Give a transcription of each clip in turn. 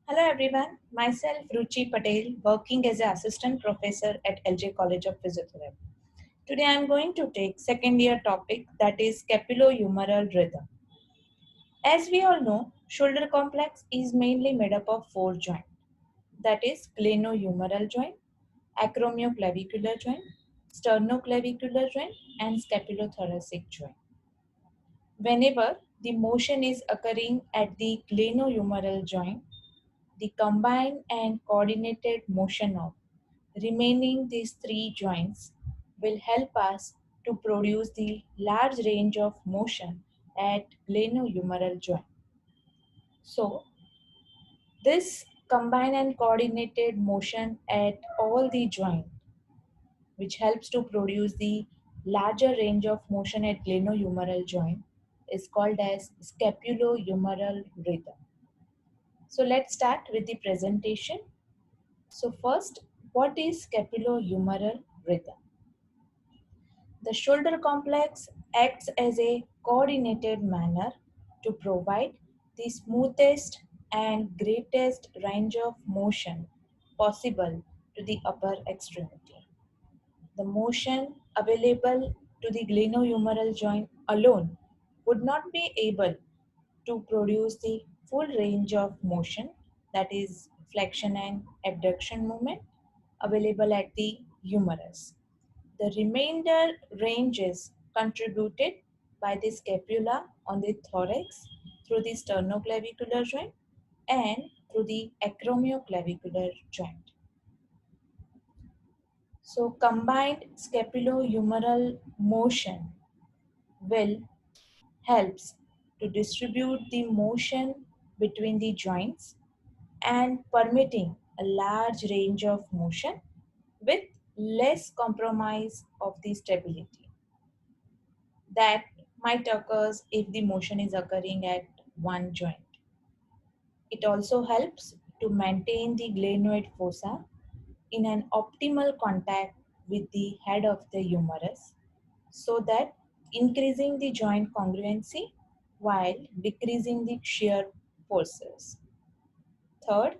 Hello everyone, myself Ruchi Patel, working as an assistant professor at LJ College of Physiotherapy. Today I am going to take second year topic that is scapulohumeral rhythm. As we all know, shoulder complex is mainly made up of four joints, that is glenohumeral joint, acromioclavicular joint, sternoclavicular joint and scapulothoracic joint. Whenever the motion is occurring at the glenohumeral joint, the combined and coordinated motion of remaining these three joints will help us to produce the large range of motion at glenohumeral joint. So, this combined and coordinated motion at all the joint, which helps to produce the larger range of motion at glenohumeral joint, is called as scapulohumeral rhythm. So, let's start with the presentation. So first, what is scapulohumeral rhythm? The shoulder complex acts as a coordinated manner to provide the smoothest and greatest range of motion possible to the upper extremity. The motion available to the glenohumeral joint alone would not be able to produce the full range of motion, that is flexion and abduction movement available at the humerus. The remainder range is contributed by the scapula on the thorax through the sternoclavicular joint and through the acromioclavicular joint. So combined scapulohumeral motion will helps to distribute the motion between the joints and permitting a large range of motion with less compromise of the stability that might occur if the motion is occurring at one joint. It also helps to maintain the glenoid fossa in an optimal contact with the head of the humerus so that increasing the joint congruency while decreasing the shear forces. Third,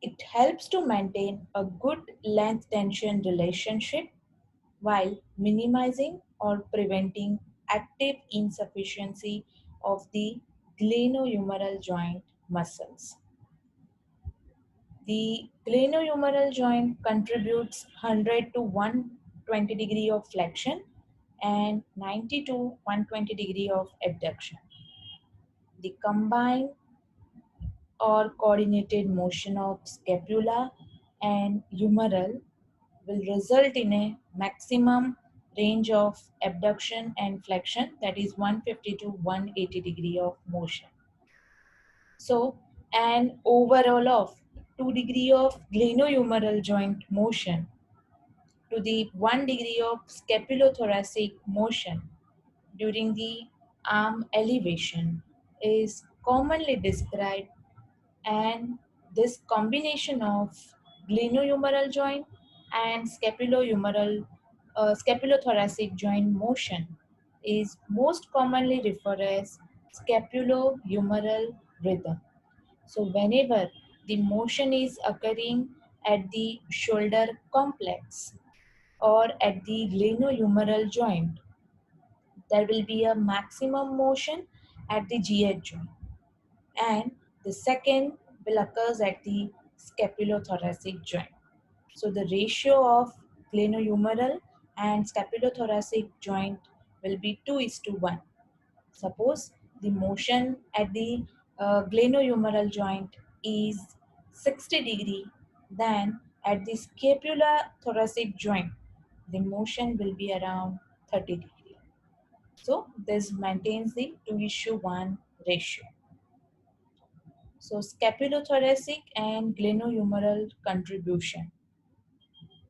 it helps to maintain a good length tension relationship while minimizing or preventing active insufficiency of the glenohumeral joint muscles. The glenohumeral joint contributes 100 to 120 degree of flexion and 90 to 120 degree of abduction. The combined or coordinated motion of scapula and humeral will result in a maximum range of abduction and flexion, that is 150 to 180 degree of motion. So an overall of 2 degree of glenohumeral joint motion to the 1 degree of scapulothoracic motion during the arm elevation is commonly described, and this combination of glenohumeral joint and scapulothoracic joint motion is most commonly referred as scapulohumeral rhythm. So whenever the motion is occurring at the shoulder complex or at the glenohumeral joint, there will be a maximum motion at the GH joint, and the second will occurs at the scapulothoracic joint. So the ratio of glenohumeral and scapulothoracic joint will be 2 is to 1. Suppose the motion at the glenohumeral joint is 60 degree, then at the scapulothoracic joint the motion will be around 30 degree. So this maintains the 2 is to 1 ratio. So scapulothoracic and glenohumeral contribution.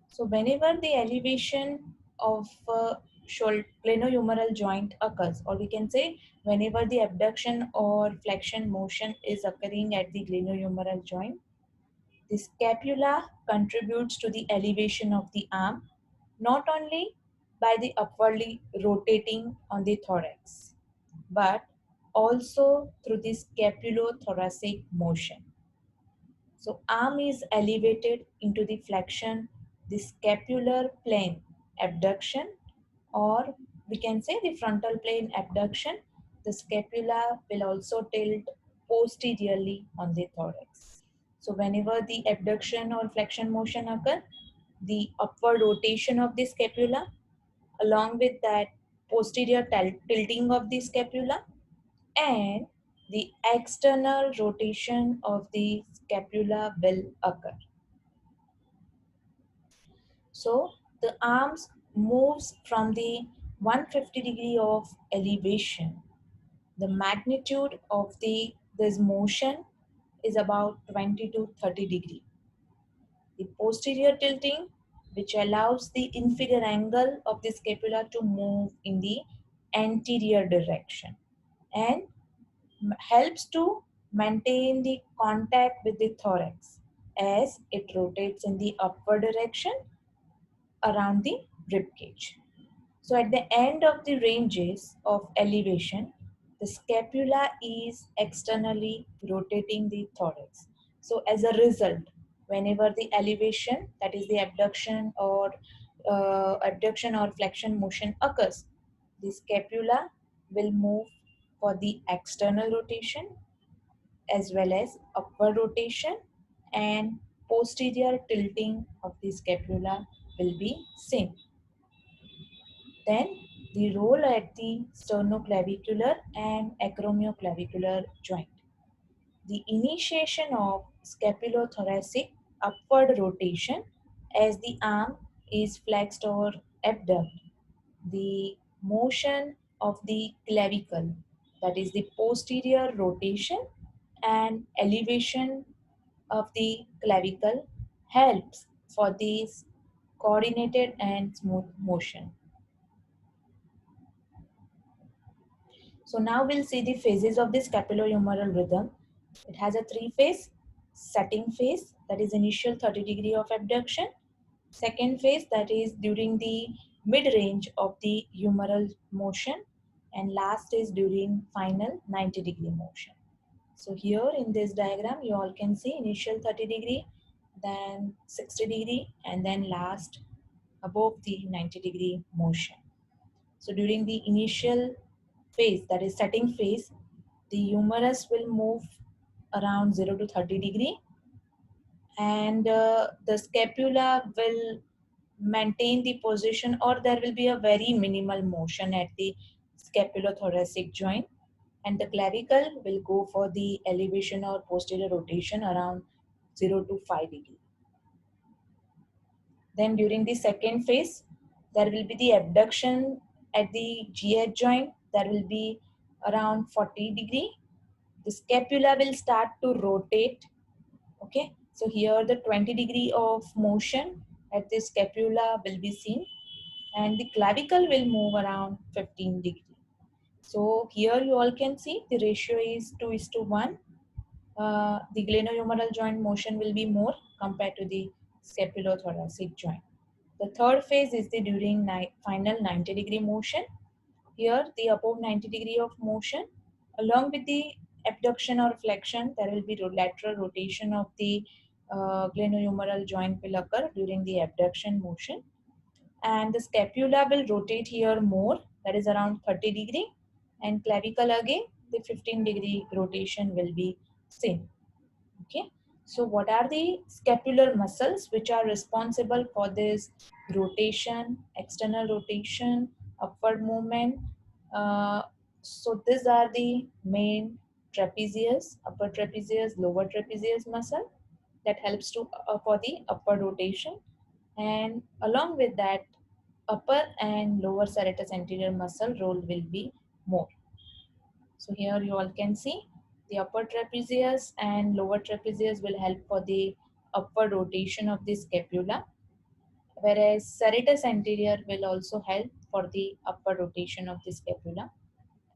So whenever the elevation of glenohumeral joint occurs, or we can say whenever the abduction or flexion motion is occurring at the glenohumeral joint, the scapula contributes to the elevation of the arm not only by the upwardly rotating on the thorax, but also through the scapulothoracic motion. So arm is elevated into the flexion, the scapular plane abduction, or we can say the frontal plane abduction. The scapula will also tilt posteriorly on the thorax. So whenever the abduction or flexion motion occur, the upward rotation of the scapula, along with that posterior tilting of the scapula, and the external rotation of the scapula will occur. So the arms moves from the 150 degree of elevation. The magnitude of this motion is about 20 to 30 degree. The posterior tilting, which allows the inferior angle of the scapula to move in the anterior direction, and helps to maintain the contact with the thorax as it rotates in the upward direction around the rib cage. So at the end of the ranges of elevation, the scapula is externally rotating the thorax. So as a result, whenever the elevation, that is the abduction or flexion motion occurs, the scapula will move for the external rotation as well as upward rotation, and posterior tilting of the scapula will be seen. Then the role at the sternoclavicular and acromioclavicular joint. The initiation of scapulothoracic upward rotation as the arm is flexed or abducted. The motion of the clavicle, that is the posterior rotation and elevation of the clavicle, helps for this coordinated and smooth motion. So now we'll see the phases of the scapulohumeral rhythm. It has a three phase: setting phase, that is initial 30 degree of abduction; second phase, that is during the mid range of the humeral motion; and last is during final 90 degree motion. So here in this diagram you all can see initial 30 degree, then 60 degree, and then last above the 90 degree motion. So during the initial phase, that is setting phase, the humerus will move around 0 to 30 degree, and the scapula will maintain the position, or there will be a very minimal motion at the scapulothoracic joint, and the clavicle will go for the elevation or posterior rotation around 0 to 5 degree. Then during the second phase, there will be the abduction at the GH joint. There will be around 40 degree. The scapula will start to rotate. Okay, so here the 20 degree of motion at the scapula will be seen, and the clavicle will move around 15 degree. So here you all can see the ratio is 2:1. The glenohumeral joint motion will be more compared to the scapulothoracic joint. The third phase is the during final 90 degree motion. Here the above 90 degree of motion, along with the abduction or flexion, there will be lateral rotation of the glenohumeral joint will occur during the abduction motion, and the scapula will rotate here more, that is around 30 degree, and clavicle again the 15 degree rotation will be seen. Okay, so what are the scapular muscles which are responsible for this rotation, external rotation, upward movement? So these are the main trapezius, upper trapezius, lower trapezius muscle that helps to for the upward rotation, and along with that upper and lower serratus anterior muscle role will be more. So here you all can see the upper trapezius and lower trapezius will help for the upward rotation of the scapula, whereas serratus anterior will also help for the upward rotation of the scapula,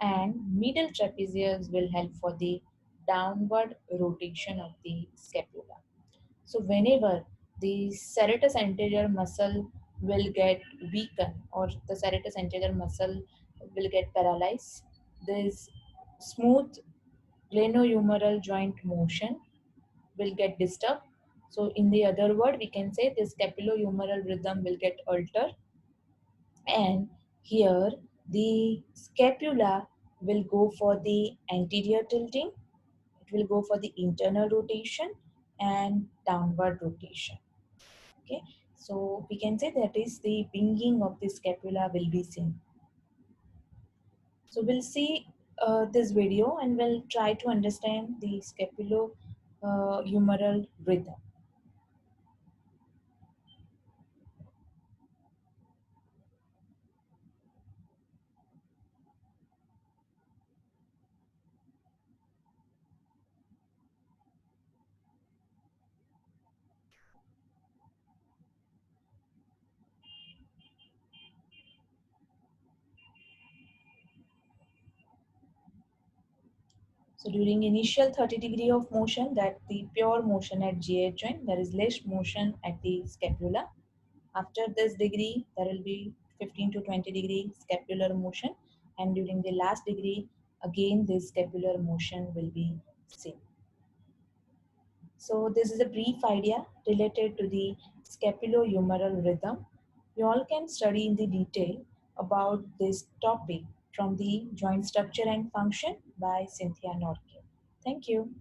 and middle trapezius will help for the downward rotation of the scapula. So whenever the serratus anterior muscle will get weakened, or the serratus anterior muscle will get paralyzed, this smooth glenohumeral joint motion will get disturbed. So in the other word, we can say the scapulohumeral rhythm will get altered, and here the scapula will go for the anterior tilting, it will go for the internal rotation and downward rotation. Okay, so we can say that is the winging of the scapula will be seen. So we'll see this video and we'll try to understand the scapulohumeral rhythm. So during initial 30 degree of motion, that the pure motion at GH joint, there is less motion at the scapula. After this degree, there will be 15 to 20 degree scapular motion, and during the last degree, again this scapular motion will be seen. So this is a brief idea related to the scapulohumeral rhythm. You all can study in the detail about this topic from the Joint Structure and Function by Cynthia Norke. Thank you.